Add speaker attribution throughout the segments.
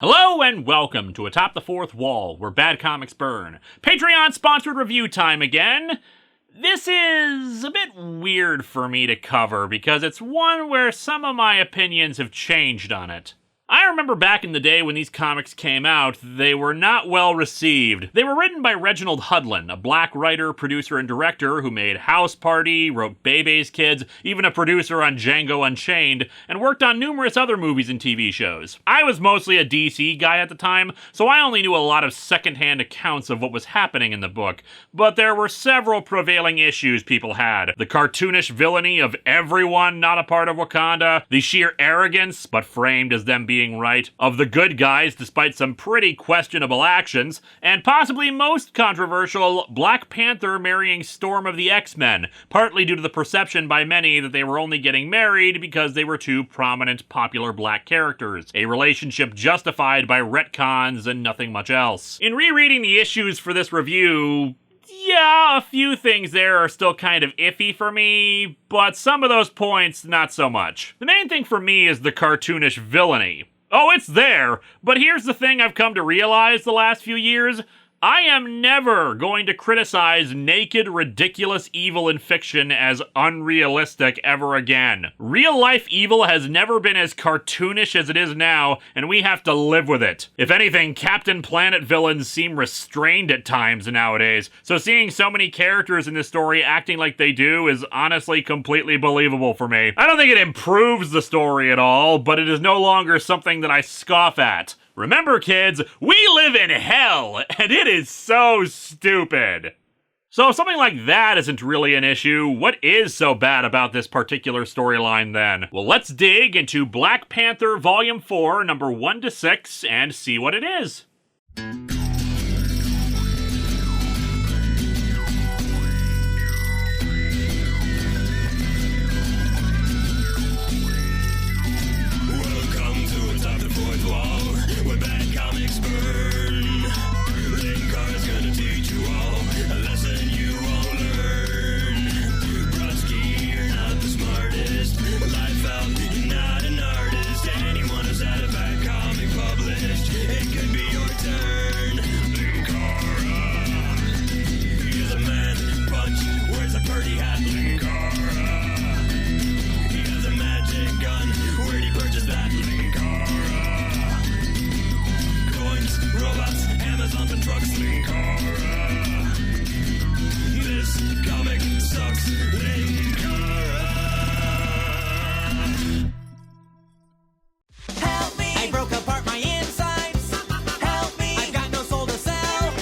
Speaker 1: Hello and welcome to Atop the Fourth Wall, where bad comics burn. Patreon-sponsored review time again. This is a bit weird for me to cover because it's one where some of my opinions have changed on it. I remember back in the day when these comics came out, they were not well received. They were written by Reginald Hudlin, a black writer, producer, and director who made House Party, wrote Bebe's Kids, even a producer on Django Unchained, and worked on numerous other movies and TV shows. I was mostly a DC guy at the time, so I only knew a lot of secondhand accounts of what was happening in the book, but there were several prevailing issues people had. The cartoonish villainy of everyone not a part of Wakanda, the sheer arrogance, but framed as them being right, of the good guys despite some pretty questionable actions, and possibly most controversial, Black Panther marrying Storm of the X-Men, partly due to the perception by many that they were only getting married because they were two prominent, popular black characters, a relationship justified by retcons and nothing much else. In rereading the issues for this review, yeah, a few things there are still kind of iffy for me, but some of those points, not so much. The main thing for me is the cartoonish villainy. Oh, it's there, but here's the thing I've come to realize the last few years. I am never going to criticize naked, ridiculous evil in fiction as unrealistic ever again. Real-life evil has never been as cartoonish as it is now, and we have to live with it. If anything, Captain Planet villains seem restrained at times nowadays, so seeing so many characters in this story acting like they do is honestly completely believable for me. I don't think it improves the story at all, but it is no longer something that I scoff at. Remember, kids, we live in hell, and it is so stupid. So if something like that isn't really an issue, what is so bad about this particular storyline then? Well, let's dig into Black Panther Volume 4, number 1 to 6, and see what it is.
Speaker 2: Linkara's gonna teach you all a lesson you won't learn. Brodsky, you're not the smartest. Life out, you're not an artist. Anyone who's had a bad comic published, it could be your turn. Linkara, he's a man punch, wears a party hat. Linkara, he has a magic gun. Where'd he purchase that? Linkara, coins, robots, Amazon and trucks. Linkara, this comic sucks. Linkara,
Speaker 3: help me! I broke apart my insides. Help me! I've got no soul to sell.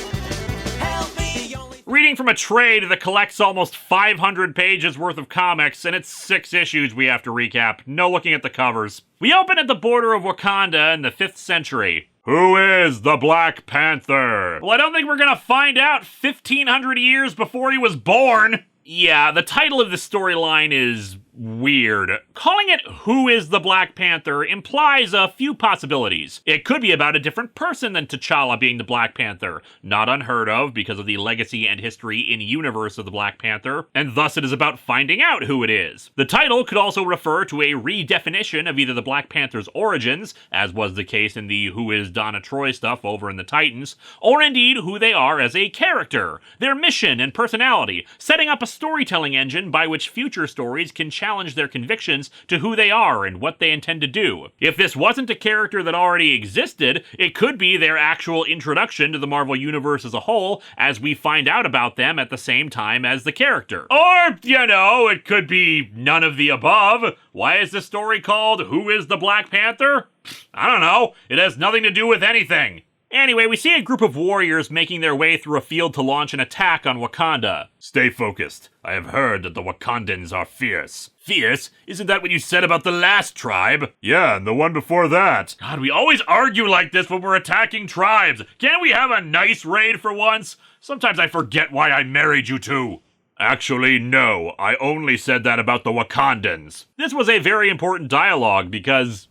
Speaker 3: Help me!
Speaker 1: Reading from a trade that collects almost 500 pages worth of comics, and it's 6 issues we have to recap. No looking at the covers. We open at the border of Wakanda in the 5th century. Who is the Black Panther? Well, I don't think we're gonna find out 1,500 years before he was born. Yeah, the title of the storyline is weird. Calling it Who is the Black Panther implies a few possibilities. It could be about a different person than T'Challa being the Black Panther, not unheard of because of the legacy and history in universe of the Black Panther, and thus it is about finding out who it is. The title could also refer to a redefinition of either the Black Panther's origins, as was the case in the Who is Donna Troy stuff over in the Titans, or indeed who they are as a character, their mission and personality, setting up a storytelling engine by which future stories can challenge their convictions to who they are and what they intend to do. If this wasn't a character that already existed, it could be their actual introduction to the Marvel Universe as a whole, as we find out about them at the same time as the character. Or, it could be none of the above. Why is this story called Who is the Black Panther? I don't know. It has nothing to do with anything. Anyway, we see a group of warriors making their way through a field to launch an attack on Wakanda. Stay focused. I have heard that the Wakandans are fierce. Fierce? Isn't that what you said about the last tribe? Yeah, and the one before that. God, we always argue like this when we're attacking tribes. Can't we have a nice raid for once? Sometimes I forget why I married you two. Actually, no. I only said that about the Wakandans. This was a very important dialogue because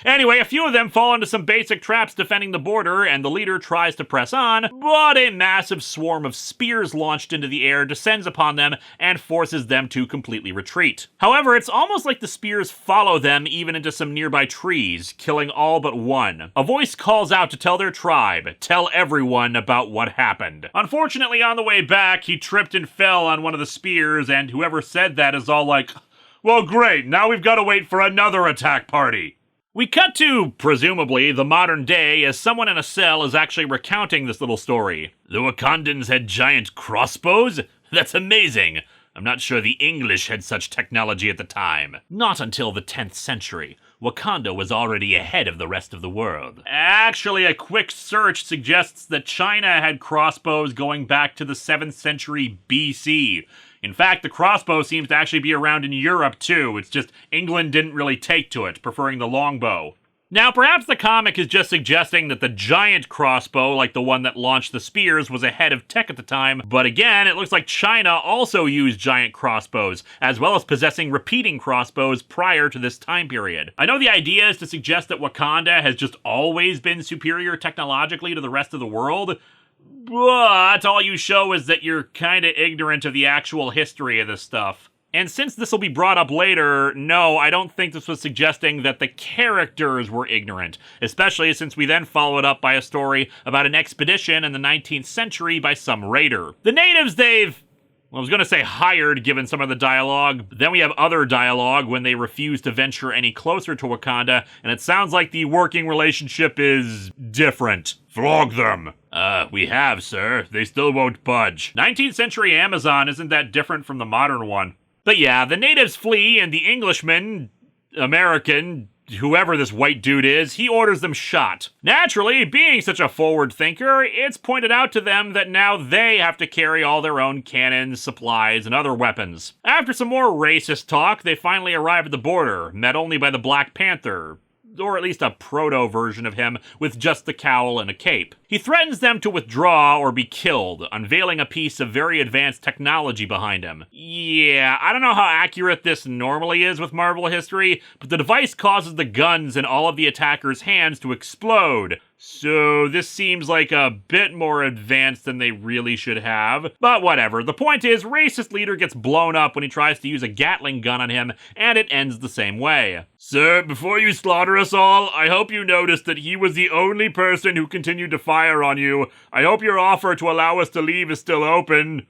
Speaker 1: Anyway, a few of them fall into some basic traps defending the border, and the leader tries to press on, but a massive swarm of spears launched into the air descends upon them and forces them to completely retreat. However, it's almost like the spears follow them even into some nearby trees, killing all but one. A voice calls out to tell their tribe, tell everyone about what happened. Unfortunately, on the way back, he tripped and fell on one of the spears, and whoever said that is all like, well, great, now we've got to wait for another attack party. We cut to, presumably, the modern day as someone in a cell is actually recounting this little story. The Wakandans had giant crossbows? That's amazing. I'm not sure the English had such technology at the time. Not until the 10th century. Wakanda was already ahead of the rest of the world. Actually, a quick search suggests that China had crossbows going back to the 7th century BC. In fact, the crossbow seems to actually be around in Europe too. It's just England didn't really take to it, preferring the longbow. Now, perhaps the comic is just suggesting that the giant crossbow, like the one that launched the spears, was ahead of tech at the time, but again, it looks like China also used giant crossbows, as well as possessing repeating crossbows prior to this time period. I know the idea is to suggest that Wakanda has just always been superior technologically to the rest of the world, but all you show is that you're kinda ignorant of the actual history of this stuff. And since this will be brought up later, no, I don't think this was suggesting that the characters were ignorant, especially since we then follow it up by a story about an expedition in the 19th century by some raider. The natives I was going to say hired, given some of the dialogue. Then we have other dialogue when they refuse to venture any closer to Wakanda, and it sounds like the working relationship is different. Flog them. We have, sir. They still won't budge. 19th century Amazon isn't that different from the modern one. But yeah, the natives flee, and the Englishman, American, whoever this white dude is, he orders them shot. Naturally, being such a forward thinker, it's pointed out to them that now they have to carry all their own cannons, supplies, and other weapons. After some more racist talk, they finally arrive at the border, met only by the Black Panther, or at least a proto-version of him with just the cowl and a cape. He threatens them to withdraw or be killed, unveiling a piece of very advanced technology behind him. Yeah, I don't know how accurate this normally is with Marvel history, but the device causes the guns in all of the attackers' hands to explode. So this seems like a bit more advanced than they really should have. But whatever, the point is, racist leader gets blown up when he tries to use a Gatling gun on him, and it ends the same way. Sir, before you slaughter us all, I hope you noticed that he was the only person who continued to fire on you. I hope your offer to allow us to leave is still open.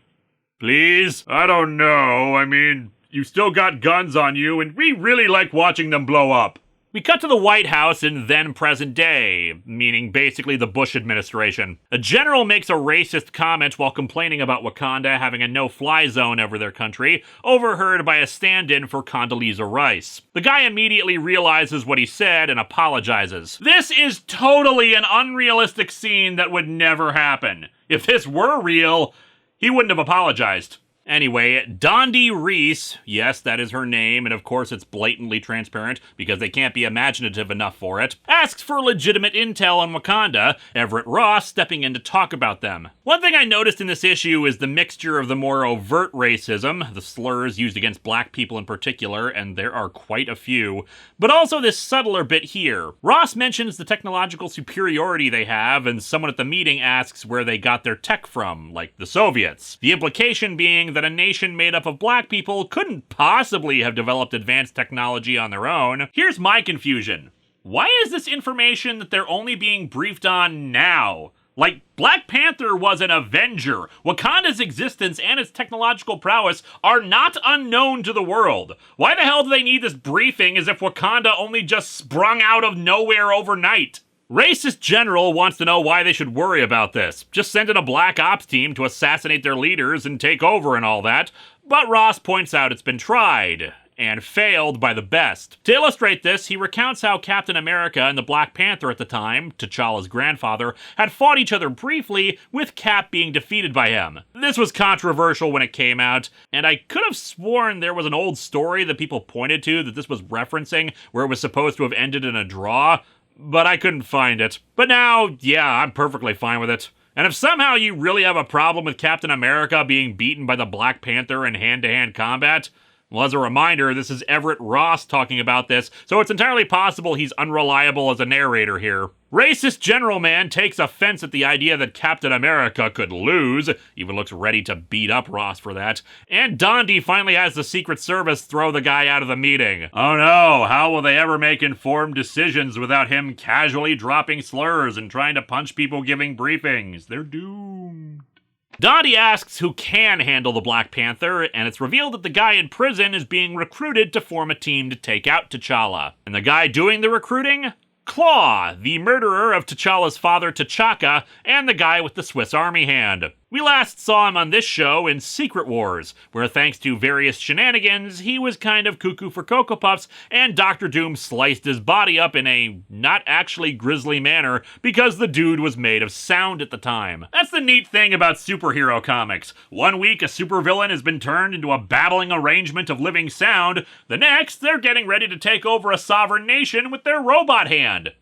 Speaker 1: Please? I don't know, I mean, you still got guns on you, and we really like watching them blow up. We cut to the White House in then present day, meaning basically the Bush administration. A general makes a racist comment while complaining about Wakanda having a no-fly zone over their country, overheard by a stand-in for Condoleezza Rice. The guy immediately realizes what he said and apologizes. This is totally an unrealistic scene that would never happen. If this were real, he wouldn't have apologized. Anyway, Dondi Reese, yes, that is her name, and of course it's blatantly transparent because they can't be imaginative enough for it, asks for legitimate intel on Wakanda, Everett Ross stepping in to talk about them. One thing I noticed in this issue is the mixture of the more overt racism, the slurs used against black people in particular, and there are quite a few, but also this subtler bit here. Ross mentions the technological superiority they have, and someone at the meeting asks where they got their tech from, like the Soviets. The implication being that a nation made up of black people couldn't possibly have developed advanced technology on their own. Here's my confusion. Why is this information that they're only being briefed on now? Like, Black Panther was an Avenger. Wakanda's existence and its technological prowess are not unknown to the world. Why the hell do they need this briefing as if Wakanda only just sprung out of nowhere overnight? Racist General wants to know why they should worry about this. Just send in a black ops team to assassinate their leaders and take over and all that. But Ross points out it's been tried, and failed by the best. To illustrate this, he recounts how Captain America and the Black Panther at the time, T'Challa's grandfather, had fought each other briefly, with Cap being defeated by him. This was controversial when it came out, and I could have sworn there was an old story that people pointed to that this was referencing, where it was supposed to have ended in a draw, but I couldn't find it. But now, yeah, I'm perfectly fine with it. And if somehow you really have a problem with Captain America being beaten by the Black Panther in hand-to-hand combat, Well, as a reminder, this is Everett Ross talking about this, so it's entirely possible he's unreliable as a narrator here. Racist General Man takes offense at the idea that Captain America could lose, even looks ready to beat up Ross for that, and Dondi finally has the Secret Service throw the guy out of the meeting. Oh no, how will they ever make informed decisions without him casually dropping slurs and trying to punch people giving briefings? They're doomed. Dondi asks who can handle the Black Panther, and it's revealed that the guy in prison is being recruited to form a team to take out T'Challa. And the guy doing the recruiting? Klaw, the murderer of T'Challa's father T'Chaka, and the guy with the Swiss Army hand. We last saw him on this show in Secret Wars, where thanks to various shenanigans, he was kind of cuckoo for Cocoa Puffs, and Dr. Doom sliced his body up in a not actually grisly manner because the dude was made of sound at the time. That's the neat thing about superhero comics. One week a supervillain has been turned into a babbling arrangement of living sound, the next they're getting ready to take over a sovereign nation with their robot hand.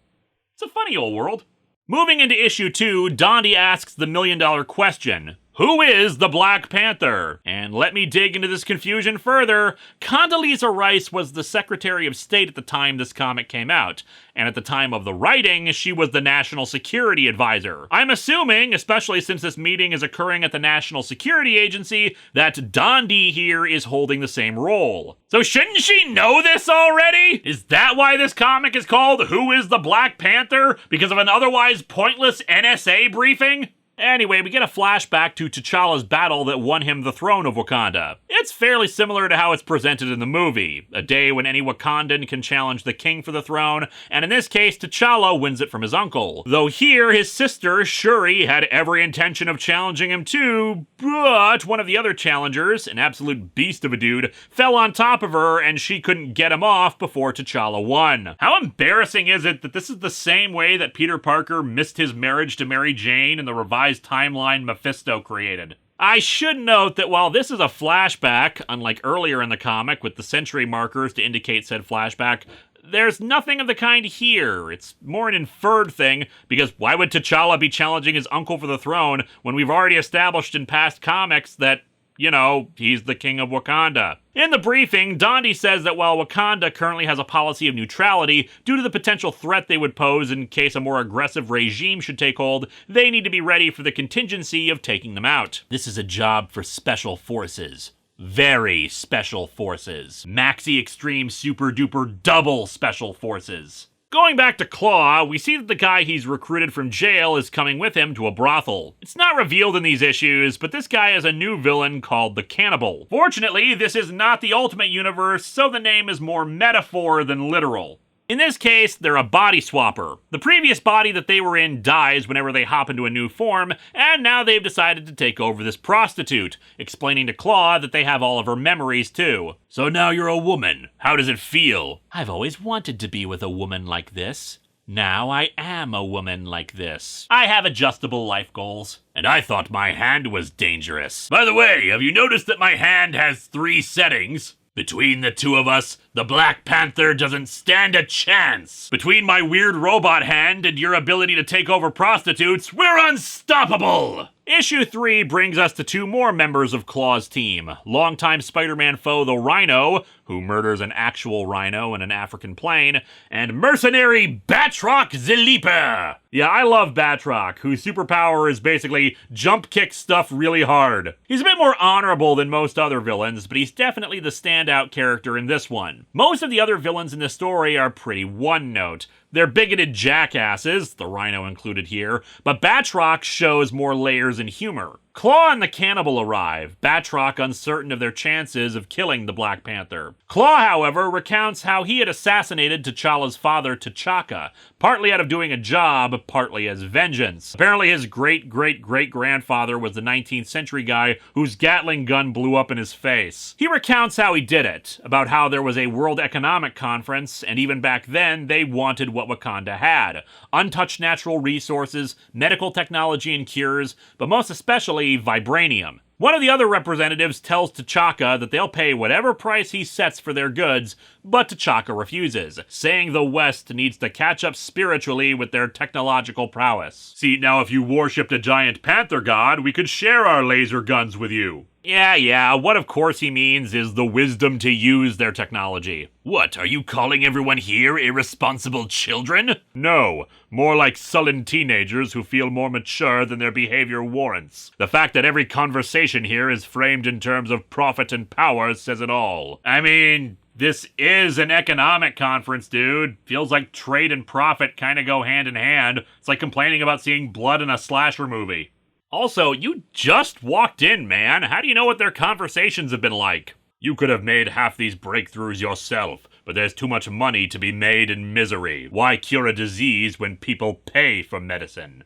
Speaker 1: It's a funny old world. Moving into issue 2, Dondi asks the million-dollar question. Who is the Black Panther? And let me dig into this confusion further. Condoleezza Rice was the Secretary of State at the time this comic came out, and at the time of the writing, she was the National Security Advisor. I'm assuming, especially since this meeting is occurring at the National Security Agency, that Dondi here is holding the same role. So shouldn't she know this already? Is that why this comic is called Who is the Black Panther? Because of an otherwise pointless NSA briefing? Anyway, we get a flashback to T'Challa's battle that won him the throne of Wakanda. It's fairly similar to how it's presented in the movie, a day when any Wakandan can challenge the king for the throne, and in this case, T'Challa wins it from his uncle. Though here, his sister, Shuri, had every intention of challenging him too, but one of the other challengers, an absolute beast of a dude, fell on top of her and she couldn't get him off before T'Challa won. How embarrassing is it that this is the same way that Peter Parker missed his marriage to Mary Jane in the revised timeline Mephisto created? I should note that while this is a flashback, unlike earlier in the comic with the century markers to indicate said flashback, there's nothing of the kind here. It's more an inferred thing, because why would T'Challa be challenging his uncle for the throne when we've already established in past comics that, you know, he's the king of Wakanda? In the briefing, Dondi says that while Wakanda currently has a policy of neutrality, due to the potential threat they would pose in case a more aggressive regime should take hold, they need to be ready for the contingency of taking them out. This is a job for special forces. Very special forces. Maxi extreme super duper double special forces. Going back to Klaw, we see that the guy he's recruited from jail is coming with him to a brothel. It's not revealed in these issues, but this guy is a new villain called the Cannibal. Fortunately, this is not the Ultimate Universe, so the name is more metaphor than literal. In this case, they're a body swapper. The previous body that they were in dies whenever they hop into a new form, and now they've decided to take over this prostitute, explaining to Klaw that they have all of her memories too. So now you're a woman. How does it feel? I've always wanted to be with a woman like this. Now I am a woman like this. I have adjustable life goals. And I thought my hand was dangerous. By the way, have you noticed that my hand has 3 settings? Between the two of us, the Black Panther doesn't stand a chance. Between my weird robot hand and your ability to take over prostitutes, we're unstoppable! Issue 3 brings us to 2 more members of Klaw's team. Longtime Spider-Man foe the Rhino, who murders an actual rhino in an African plain, and mercenary Batroc the Leaper. Yeah, I love Batroc, whose superpower is basically jump kick stuff really hard. He's a bit more honorable than most other villains, but he's definitely the standout character in this one. Most of the other villains in the story are pretty one-note. They're bigoted jackasses, the Rhino included here, but Batroc shows more layers and humor. Klaw and the Cannibal arrive, Batroc uncertain of their chances of killing the Black Panther. Klaw, however, recounts how he had assassinated T'Challa's father T'Chaka, partly out of doing a job, partly as vengeance. Apparently his great-great-great-grandfather was the 19th century guy whose Gatling gun blew up in his face. He recounts how he did it, about how there was a World Economic Conference, and even back then they wanted what Wakanda had. Untouched natural resources, medical technology and cures, but most especially vibranium. One of the other representatives tells T'Chaka that they'll pay whatever price he sets for their goods, but T'Chaka refuses, saying the West needs to catch up spiritually with their technological prowess. See, now if you worshipped a giant panther god, we could share our laser guns with you. Yeah, what of course he means is the wisdom to use their technology. What, are you calling everyone here irresponsible children? No, more like sullen teenagers who feel more mature than their behavior warrants. The fact that every conversation here is framed in terms of profit and power says it all. I mean, this is an economic conference, dude. Feels like trade and profit kind of go hand in hand. It's like complaining about seeing blood in a slasher movie. Also, you just walked in, man. How do you know what their conversations have been like? You could have made half these breakthroughs yourself, but there's too much money to be made in misery. Why cure a disease when people pay for medicine?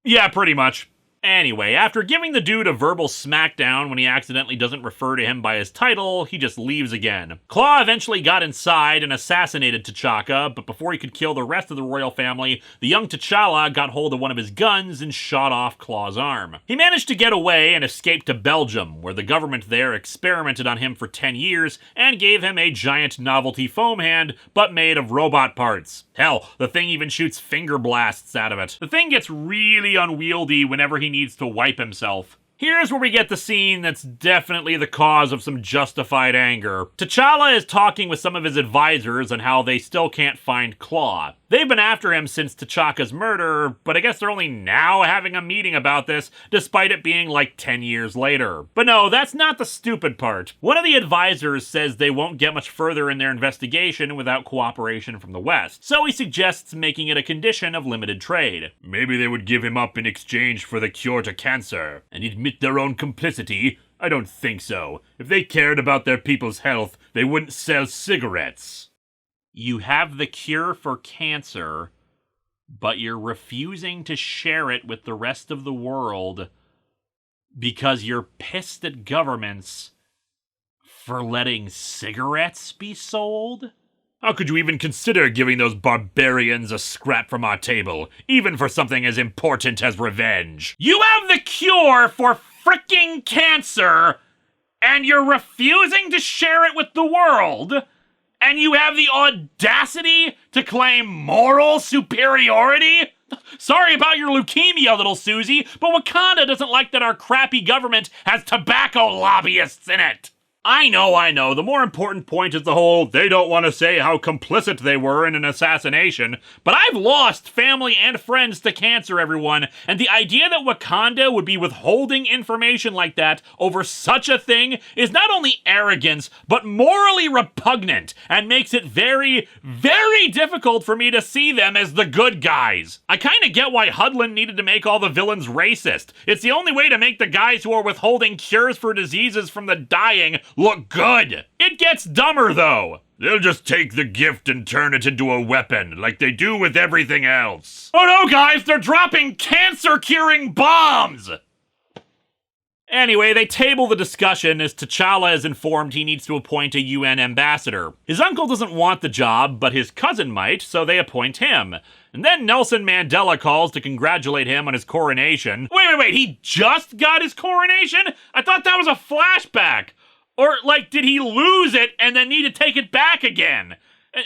Speaker 1: Yeah, pretty much. Anyway, after giving the dude a verbal smackdown when he accidentally doesn't refer to him by his title, he just leaves again. Klaw eventually got inside and assassinated T'Chaka, but before he could kill the rest of the royal family, the young T'Challa got hold of one of his guns and shot off Klaw's arm. He managed to get away and escape to Belgium, where the government there experimented on him for 10 years and gave him a giant novelty foam hand, but made of robot parts. Hell, the thing even shoots finger blasts out of it. The thing gets really unwieldy whenever he needs to wipe himself. Here's where we get the scene that's definitely the cause of some justified anger. T'Challa is talking with some of his advisors on how they still can't find Klaw. They've been after him since T'Chaka's murder, but I guess they're only now having a meeting about this, despite it being like 10 years later. But no, that's not the stupid part. One of the advisors says they won't get much further in their investigation without cooperation from the West, so he suggests making it a condition of limited trade. Maybe they would give him up in exchange for the cure to cancer, and admit their own complicity. I don't think so. If they cared about their people's health, they wouldn't sell cigarettes. You have the cure for cancer, but you're refusing to share it with the rest of the world because you're pissed at governments for letting cigarettes be sold? How could you even consider giving those barbarians a scrap from our table, even for something as important as revenge? You have the cure for fricking cancer, and you're refusing to share it with the world? And you have the audacity to claim moral superiority? Sorry about your leukemia, little Susie, but Wakanda doesn't like that our crappy government has tobacco lobbyists in it. I know. The more important point is the whole, they don't want to say how complicit they were in an assassination, but I've lost family and friends to cancer, everyone, and the idea that Wakanda would be withholding information like that over such a thing is not only arrogance, but morally repugnant, and makes it very, very difficult for me to see them as the good guys. I kinda get why Hudlin needed to make all the villains racist. It's the only way to make the guys who are withholding cures for diseases from the dying look good. It gets dumber, though. They'll just take the gift and turn it into a weapon, like they do with everything else. Oh no, guys, they're dropping cancer-curing bombs! Anyway, they table the discussion as T'Challa is informed he needs to appoint a UN ambassador. His uncle doesn't want the job, but his cousin might, so they appoint him. And then Nelson Mandela calls to congratulate him on his coronation. Wait, he just got his coronation? I thought that was a flashback. Or, like, did he lose it and then need to take it back again?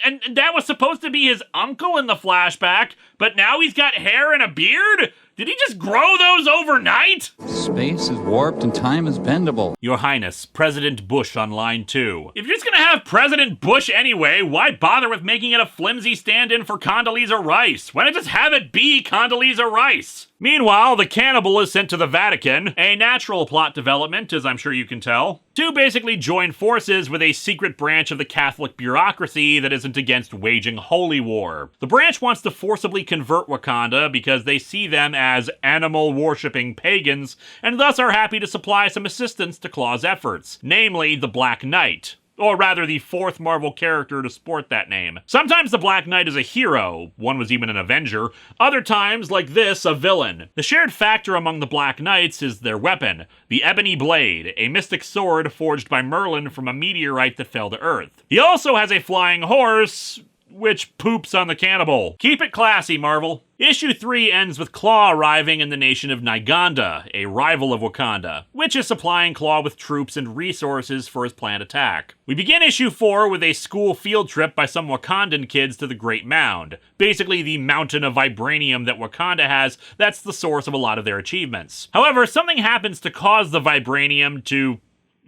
Speaker 1: And that was supposed to be his uncle in the flashback, but now he's got hair and a beard? Did he just grow those overnight?
Speaker 4: Space is warped and time is bendable.
Speaker 1: Your Highness, President Bush on line 2. If you're just gonna have President Bush anyway, why bother with making it a flimsy stand-in for Condoleezza Rice? Why not just have it be Condoleezza Rice? Meanwhile, the cannibal is sent to the Vatican, a natural plot development, as I'm sure you can tell, to basically join forces with a secret branch of the Catholic bureaucracy that isn't against waging holy war. The branch wants to forcibly convert Wakanda because they see them as animal-worshipping pagans, and thus are happy to supply some assistance to Klaw's efforts, namely the Black Knight. Or rather, the fourth Marvel character to sport that name. Sometimes the Black Knight is a hero, one was even an Avenger, other times, like this, a villain. The shared factor among the Black Knights is their weapon, the Ebony Blade, a mystic sword forged by Merlin from a meteorite that fell to Earth. He also has a flying horse, which poops on the cannibal. Keep it classy, Marvel. Issue 3 ends with Klaw arriving in the nation of Uganda, a rival of Wakanda, which is supplying Klaw with troops and resources for his planned attack. We begin issue 4 with a school field trip by some Wakandan kids to the Great Mound, basically the mountain of vibranium that Wakanda has that's the source of a lot of their achievements. However, something happens to cause the vibranium to,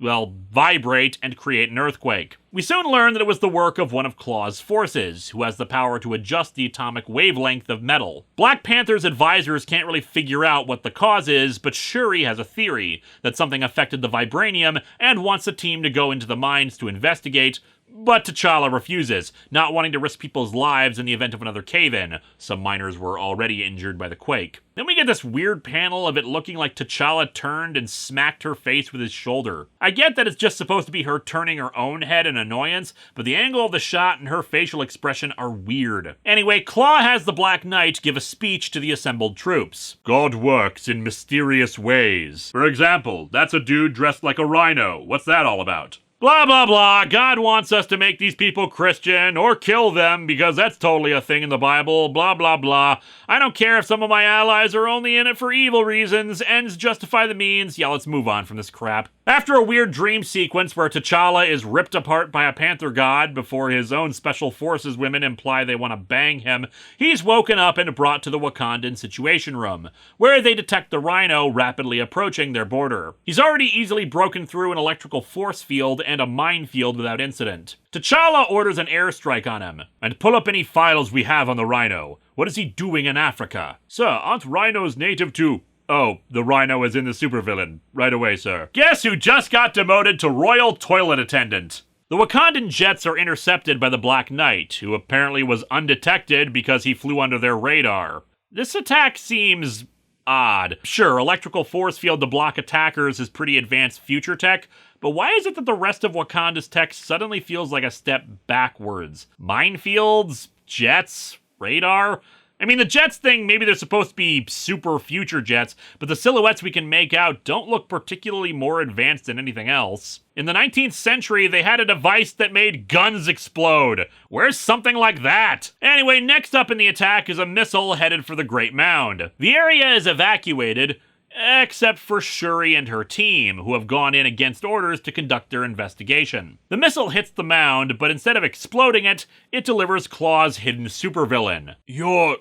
Speaker 1: well, vibrate and create an earthquake. We soon learn that it was the work of one of Klaw's forces, who has the power to adjust the atomic wavelength of metal. Black Panther's advisors can't really figure out what the cause is, but Shuri has a theory that something affected the vibranium and wants a team to go into the mines to investigate, but T'Challa refuses, not wanting to risk people's lives in the event of another cave-in. Some miners were already injured by the quake. Then we get this weird panel of it looking like T'Challa turned and smacked her face with his shoulder. I get that it's just supposed to be her turning her own head in annoyance, but the angle of the shot and her facial expression are weird. Anyway, Klaw has the Black Knight give a speech to the assembled troops. God works in mysterious ways. For example, that's a dude dressed like a rhino. What's that all about? Blah, blah, blah. God wants us to make these people Christian or kill them because that's totally a thing in the Bible. Blah, blah, blah. I don't care if some of my allies are only in it for evil reasons. Ends justify the means. Yeah, let's move on from this crap. After a weird dream sequence where T'Challa is ripped apart by a Panther god before his own special forces women imply they want to bang him, he's woken up and brought to the Wakandan Situation Room, where they detect the Rhino rapidly approaching their border. He's already easily broken through an electrical force field and a minefield without incident. T'Challa orders an airstrike on him, and pull up any files we have on the Rhino. What is he doing in Africa? Sir, aren't rhinos native to... Oh, the Rhino is in the supervillain. Right away, sir. Guess who just got demoted to Royal Toilet Attendant? The Wakandan jets are intercepted by the Black Knight, who apparently was undetected because he flew under their radar. This attack seems odd. Sure, electrical force field to block attackers is pretty advanced future tech, but why is it that the rest of Wakanda's tech suddenly feels like a step backwards? Minefields? Jets? Radar? I mean, the jets thing, maybe they're supposed to be super future jets, but the silhouettes we can make out don't look particularly more advanced than anything else. In the 19th century, they had a device that made guns explode. Where's something like that? Anyway, next up in the attack is a missile headed for the Great Mound. The area is evacuated, except for Shuri and her team, who have gone in against orders to conduct their investigation. The missile hits the mound, but instead of exploding it, it delivers Klaw's hidden supervillain. You're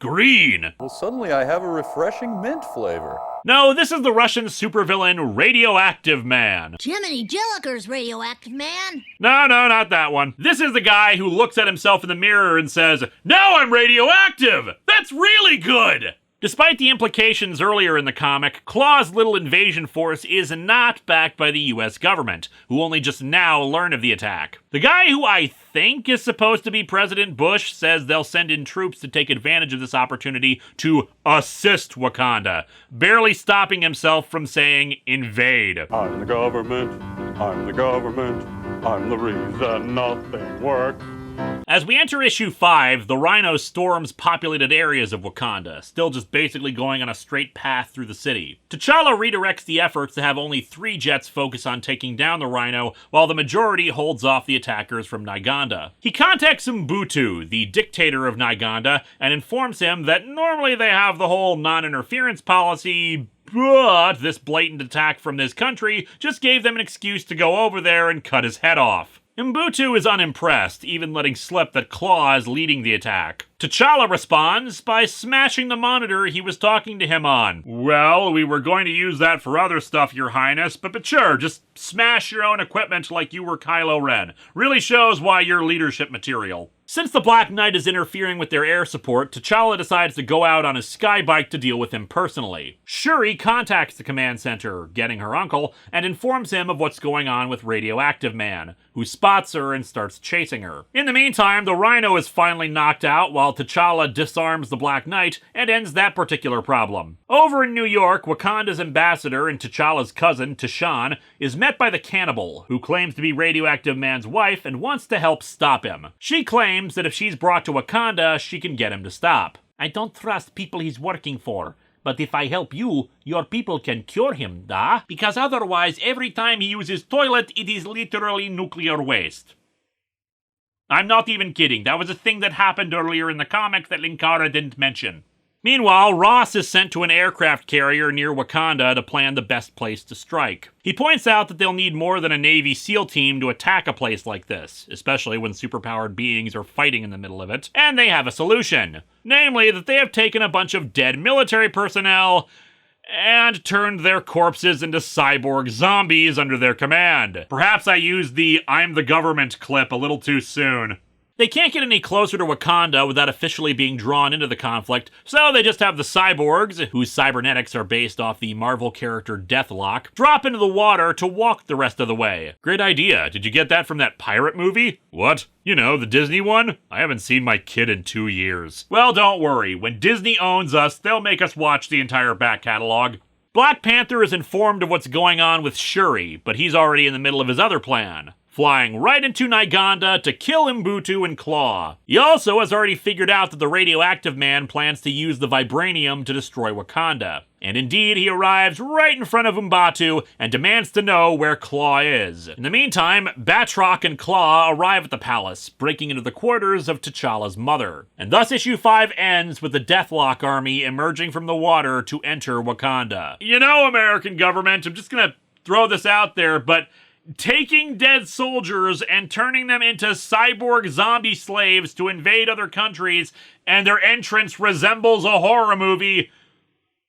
Speaker 1: green.
Speaker 5: Well, suddenly I have a refreshing mint flavor.
Speaker 1: No, this is the Russian supervillain Radioactive Man.
Speaker 6: Jiminy Jillikers, Radioactive Man.
Speaker 1: No, not that one. This is the guy who looks at himself in the mirror and says, "Now I'm radioactive! That's really good!" Despite the implications earlier in the comic, Klaw's little invasion force is not backed by the US government, who only just now learn of the attack. The guy who I think is supposed to be President Bush says they'll send in troops to take advantage of this opportunity to assist Wakanda, barely stopping himself from saying invade.
Speaker 5: I'm the government, I'm the government, I'm the reason nothing works.
Speaker 1: As we enter issue 5, the Rhino storms populated areas of Wakanda, still just basically going on a straight path through the city. T'Challa redirects the efforts to have only 3 jets focus on taking down the Rhino, while the majority holds off the attackers from Uganda. He contacts Mbutu, the dictator of Uganda, and informs him that normally they have the whole non-interference policy, but this blatant attack from this country just gave them an excuse to go over there and cut his head off. Mbutu is unimpressed, even letting slip that Klaw is leading the attack. T'Challa responds by smashing the monitor he was talking to him on. Well, we were going to use that for other stuff, Your Highness, but sure, just smash your own equipment like you were Kylo Ren. Really shows why you're leadership material. Since the Black Knight is interfering with their air support, T'Challa decides to go out on his sky bike to deal with him personally. Shuri contacts the command center, getting her uncle, and informs him of what's going on with Radioactive Man, who spots her and starts chasing her. In the meantime, the Rhino is finally knocked out while T'Challa disarms the Black Knight and ends that particular problem. Over in New York, Wakanda's ambassador and T'Challa's cousin, T'Shan, is met by the Cannibal, who claims to be Radioactive Man's wife and wants to help stop him. She claims that if she's brought to Wakanda, she can get him to stop. I don't trust people he's working for, but if I help you, your people can cure him, da? Because otherwise, every time he uses toilet, it is literally nuclear waste. I'm not even kidding. That was a thing that happened earlier in the comic that Linkara didn't mention. Meanwhile, Ross is sent to an aircraft carrier near Wakanda to plan the best place to strike. He points out that they'll need more than a Navy SEAL team to attack a place like this, especially when superpowered beings are fighting in the middle of it, and they have a solution. Namely, that they have taken a bunch of dead military personnel and turned their corpses into cyborg zombies under their command. Perhaps I used the "I'm the government" clip a little too soon. They can't get any closer to Wakanda without officially being drawn into the conflict, so they just have the cyborgs, whose cybernetics are based off the Marvel character Deathlock, drop into the water to walk the rest of the way. Great idea. Did you get that from that pirate movie? What? You know, the Disney one? I haven't seen my kid in 2 years. Well, don't worry. When Disney owns us, they'll make us watch the entire back catalog. Black Panther is informed of what's going on with Shuri, but he's already in the middle of his other plan, flying right into Uganda to kill Mbutu and Klaw. He also has already figured out that the radioactive man plans to use the vibranium to destroy Wakanda. And indeed, he arrives right in front of Mbutu and demands to know where Klaw is. In the meantime, Batroc and Klaw arrive at the palace, breaking into the quarters of T'Challa's mother. And thus issue 5 ends with the Deathlock army emerging from the water to enter Wakanda. You know, American government, I'm just gonna throw this out there, but taking dead soldiers and turning them into cyborg zombie slaves to invade other countries, and their entrance resembles a horror movie,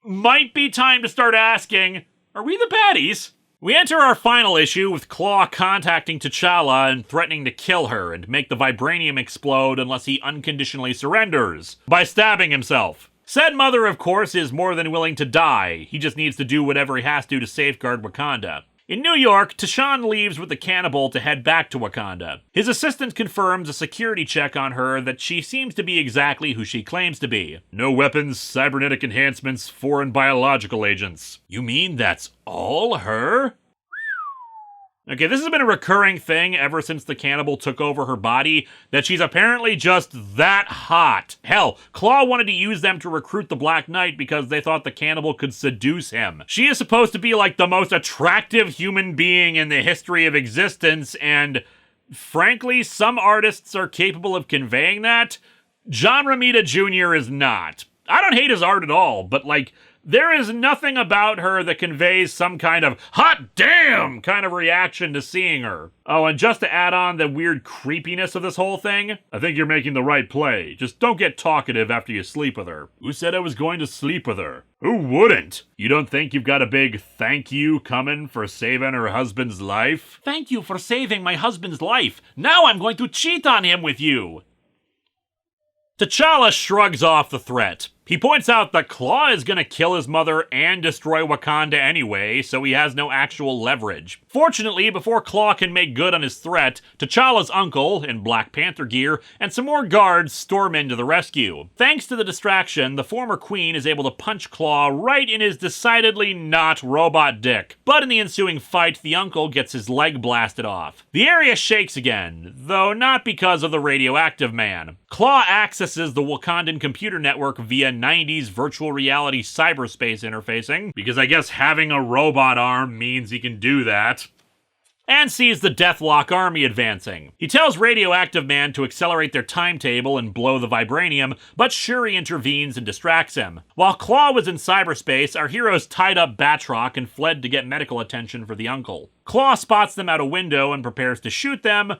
Speaker 1: might be time to start asking, are we the baddies? We enter our final issue with Klaw contacting T'Challa and threatening to kill her and make the vibranium explode unless he unconditionally surrenders by stabbing himself. Said mother, of course, is more than willing to die. He just needs to do whatever he has to safeguard Wakanda. In New York, T'Shawn leaves with the cannibal to head back to Wakanda. His assistant confirms a security check on her that she seems to be exactly who she claims to be. No weapons, cybernetic enhancements, foreign biological agents. You mean that's all her? Okay, this has been a recurring thing ever since the cannibal took over her body, that she's apparently just that hot. Hell, Klaw wanted to use them to recruit the Black Knight because they thought the cannibal could seduce him. She is supposed to be like the most attractive human being in the history of existence, and frankly, some artists are capable of conveying that. John Romita Jr. is not. I don't hate his art at all, but like, there is nothing about her that conveys some kind of hot damn kind of reaction to seeing her. Oh, and just to add on the weird creepiness of this whole thing, I think you're making the right play. Just don't get talkative after you sleep with her. Who said I was going to sleep with her? Who wouldn't? You don't think you've got a big thank you coming for saving her husband's life? Thank you for saving my husband's life. Now I'm going to cheat on him with you. T'Challa shrugs off the threat. He points out that Klaw is going to kill his mother and destroy Wakanda anyway, so he has no actual leverage. Fortunately, before Klaw can make good on his threat, T'Challa's uncle, in Black Panther gear, and some more guards storm in to the rescue. Thanks to the distraction, the former queen is able to punch Klaw right in his decidedly not robot dick. But in the ensuing fight, the uncle gets his leg blasted off. The area shakes again, though not because of the radioactive man. Klaw accesses the Wakandan computer network via 90s virtual reality cyberspace interfacing, because I guess having a robot arm means he can do that, and sees the Deathlock army advancing. He tells Radioactive Man to accelerate their timetable and blow the vibranium, but Shuri intervenes and distracts him. While Klaw was in cyberspace, our heroes tied up Batroc and fled to get medical attention for the uncle. Klaw spots them out a window and prepares to shoot them,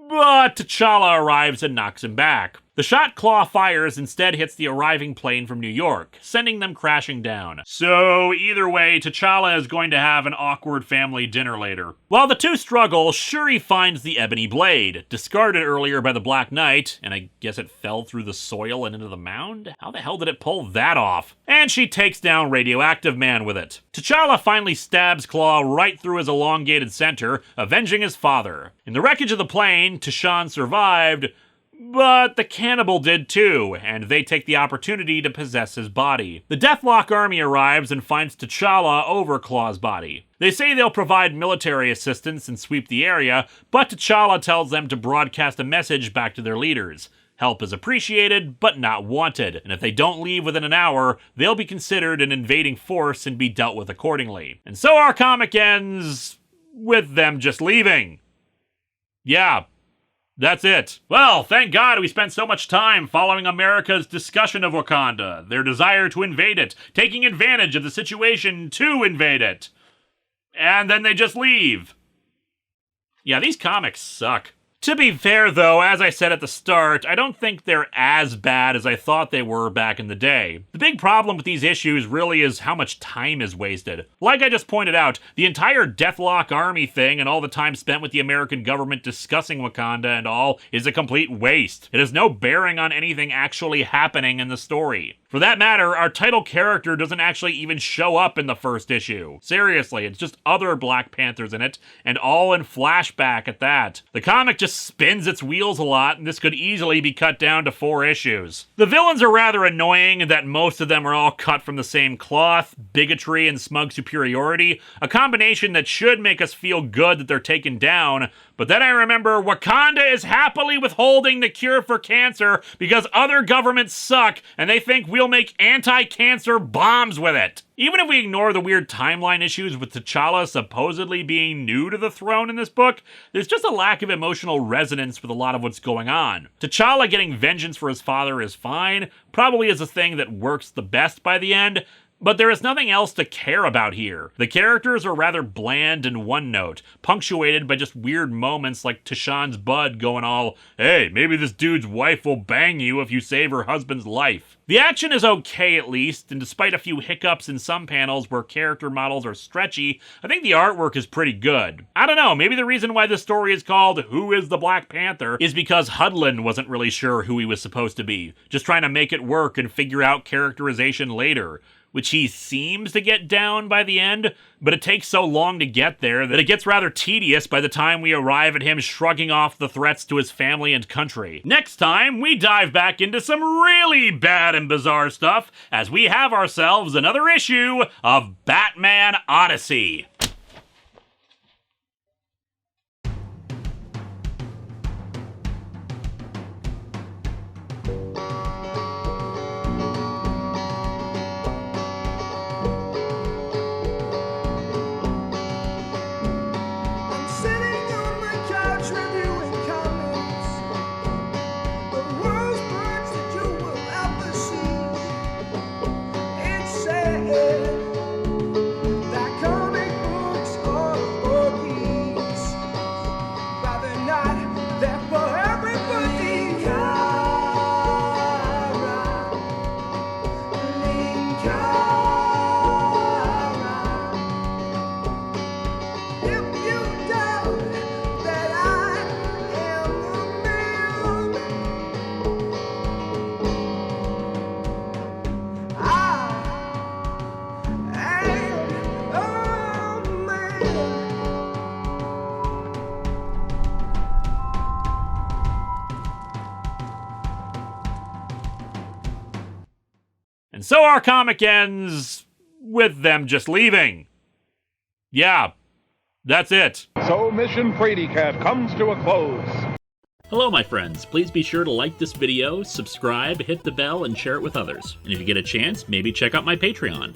Speaker 1: but T'Challa arrives and knocks him back. The shot Klaw fires instead hits the arriving plane from New York, sending them crashing down. So either way, T'Challa is going to have an awkward family dinner later. While the two struggle, Shuri finds the ebony blade, discarded earlier by the Black Knight, and I guess it fell through the soil and into the mound? How the hell did it pull that off? And she takes down Radioactive Man with it. T'Challa finally stabs Klaw right through his elongated center, avenging his father. In the wreckage of the plane, T'Shawn survived, but the cannibal did too, and they take the opportunity to possess his body. The Deathlock army arrives and finds T'Challa over Klaw's body. They say they'll provide military assistance and sweep the area, but T'Challa tells them to broadcast a message back to their leaders. Help is appreciated, but not wanted, and if they don't leave within an hour, they'll be considered an invading force and be dealt with accordingly. And so our comic ends with them just leaving. Yeah. That's it. Well, thank God we spent so much time following America's discussion of Wakanda, their desire to invade it, taking advantage of the situation to invade it. And then they just leave. Yeah, these comics suck. To be fair, though, as I said at the start, I don't think they're as bad as I thought they were back in the day. The big problem with these issues really is how much time is wasted. Like I just pointed out, the entire Deathlock Army thing and all the time spent with the American government discussing Wakanda and all is a complete waste. It has no bearing on anything actually happening in the story. For that matter, our title character doesn't actually even show up in the first issue. Seriously, it's just other Black Panthers in it, and all in flashback at that. The comic just spins its wheels a lot, and this could easily be cut down to 4 issues. The villains are rather annoying in that most of them are all cut from the same cloth, bigotry and smug superiority, a combination that should make us feel good that they're taken down, but then I remember Wakanda is happily withholding the cure for cancer because other governments suck and they think we'll make anti-cancer bombs with it. Even if we ignore the weird timeline issues with T'Challa supposedly being new to the throne in this book, there's just a lack of emotional resonance with a lot of what's going on. T'Challa getting vengeance for his father is fine, probably is a thing that works the best by the end, but there is nothing else to care about here. The characters are rather bland and one-note, punctuated by just weird moments like Tashawn's bud going all, "Hey, maybe this dude's wife will bang you if you save her husband's life." The action is okay at least, and despite a few hiccups in some panels where character models are stretchy, I think the artwork is pretty good. I don't know, maybe the reason why this story is called Who is the Black Panther is because Hudlin wasn't really sure who he was supposed to be, just trying to make it work and figure out characterization later, which he seems to get down by the end, but it takes so long to get there that it gets rather tedious by the time we arrive at him shrugging off the threats to his family and country. Next time, we dive back into some really bad and bizarre stuff as we have ourselves another issue of Batman Odyssey.
Speaker 7: Sitting on my couch reviewing comics, the worst words that you will ever see. It's sad that comic books are for geeks, but they're not. They're for everybody. If you doubt that I am a man, I am a man.
Speaker 1: And so our comic ends with them just leaving. Yeah, that's it.
Speaker 8: So Mission Frady Cat comes to a close.
Speaker 1: Hello, my friends. Please be sure to like this video, subscribe, hit the bell, and share it with others. And if you get a chance, maybe check out my Patreon.